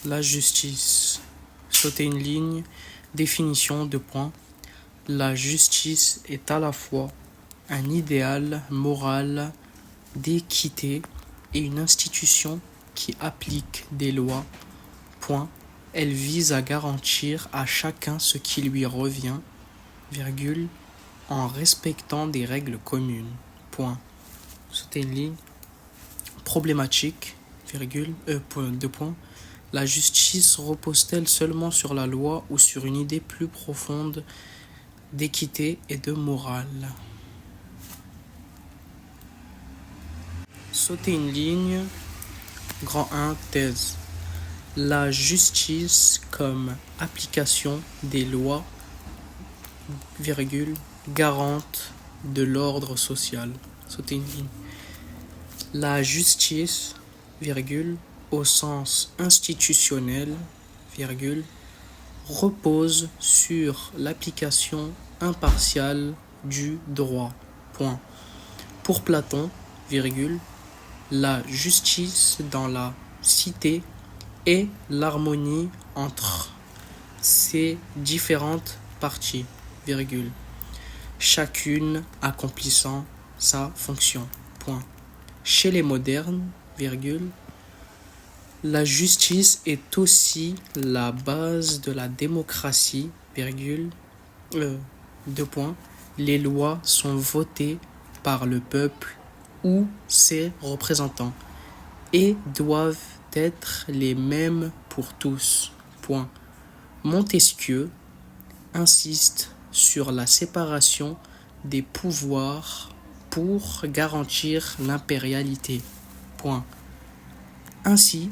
La justice. Sauter une ligne. Définition de points. La justice est à la fois un idéal moral d'équité et une institution qui applique des lois. Point. Elle vise à garantir à chacun ce qui lui revient, virgule, en respectant des règles communes. Point. Sauter une ligne. Problématique, virgule, deux points. La justice repose-t-elle seulement sur la loi ou sur une idée plus profonde d'équité et de morale? Sauter une ligne. Grand 1, thèse. La justice comme application des lois, virgule, garante de l'ordre social. Sauter une ligne. La justice, virgule, au sens institutionnel, virgule, repose sur l'application impartiale du droit. Point. Pour Platon, virgule, la justice dans la cité est l'harmonie entre ces différentes parties, virgule, chacune accomplissant sa fonction. Point. Chez les modernes, virgule, la justice est aussi la base de la démocratie, virgule, deux points. Les lois sont votées par le peuple ou ses représentants et doivent être les mêmes pour tous. Point. Montesquieu insiste sur la séparation des pouvoirs pour garantir l'impérialité. Point. Ainsi,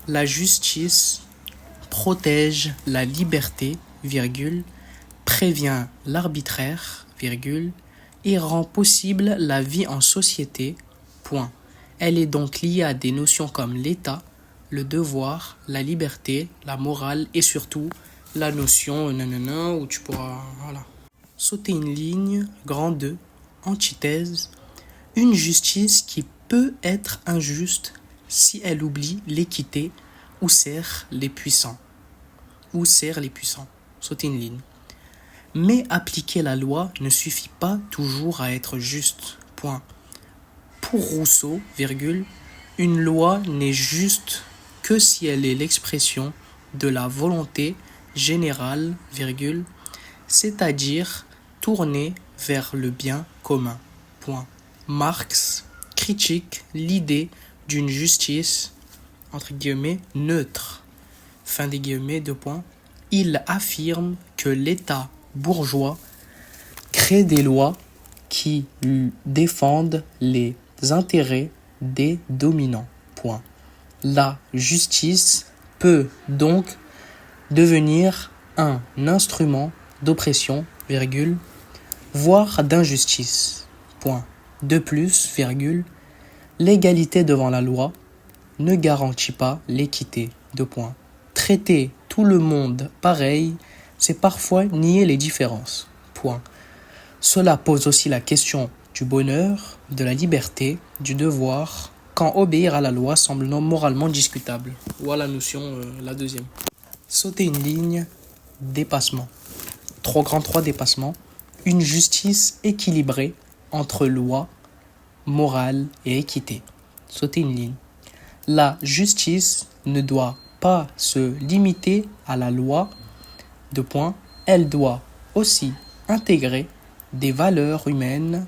la justice protège la liberté, virgule, prévient l'arbitraire, virgule, et rend possible la vie en société. Point. Elle est donc liée à des notions comme l'État, le devoir, la liberté, la morale et surtout la notion où tu pourras sauter une ligne, grand 2, antithèse, une justice qui peut être injuste si elle oublie l'équité ou sert les puissants. Sauter une ligne. Mais appliquer la loi ne suffit pas toujours à être juste. Point. Pour Rousseau, virgule, une loi n'est juste que si elle est l'expression de la volonté générale, virgule, c'est-à-dire tournée vers le bien commun. Point. Marx critique l'idée d'une justice, entre guillemets, neutre. Fin des guillemets, deux points. Il affirme que l'État bourgeois crée des lois qui défendent les intérêts des dominants. Point. La justice peut donc devenir un instrument d'oppression, virgule, voire d'injustice. Point. De plus, virgule, l'égalité devant la loi ne garantit pas l'équité. Deux points. Traiter tout le monde pareil, c'est parfois nier les différences. Point. Cela pose aussi la question du bonheur, de la liberté, du devoir, quand obéir à la loi semble non moralement discutable. Voilà la notion, la deuxième. Sauter une ligne, dépassement. 3 dépassements. Une justice équilibrée entre loi, morale et équité. Sauter une ligne. La justice ne doit pas se limiter à la loi, deux points. Elle doit aussi intégrer des valeurs humaines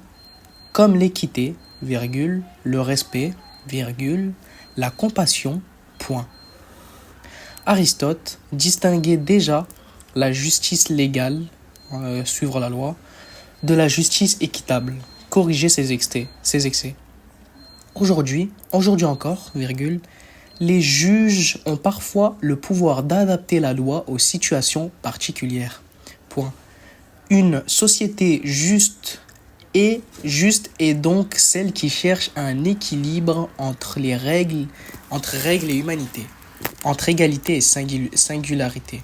comme l'équité, virgule, le respect, virgule, la compassion, point. Aristote distinguait déjà la justice légale, suivre la loi, de la justice équitable, corriger ses excès. Aujourd'hui encore, virgule, les juges ont parfois le pouvoir d'adapter la loi aux situations particulières. Point. Une société juste est donc celle qui cherche un équilibre entre règles et humanité, entre égalité et singularité.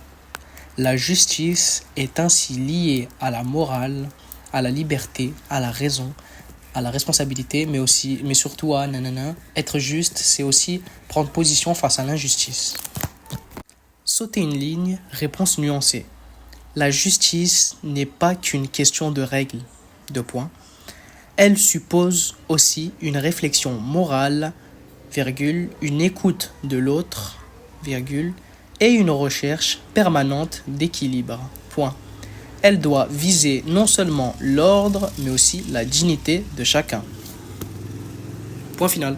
La justice est ainsi liée à la morale, à la liberté, à la raison, à la responsabilité, mais surtout à être juste, c'est aussi prendre position face à l'injustice. Sauter une ligne, réponse nuancée. La justice n'est pas qu'une question de règles, de points. Elle suppose aussi une réflexion morale, virgule, une écoute de l'autre, virgule, et une recherche permanente d'équilibre, point. Elle doit viser non seulement l'ordre, mais aussi la dignité de chacun. Point final.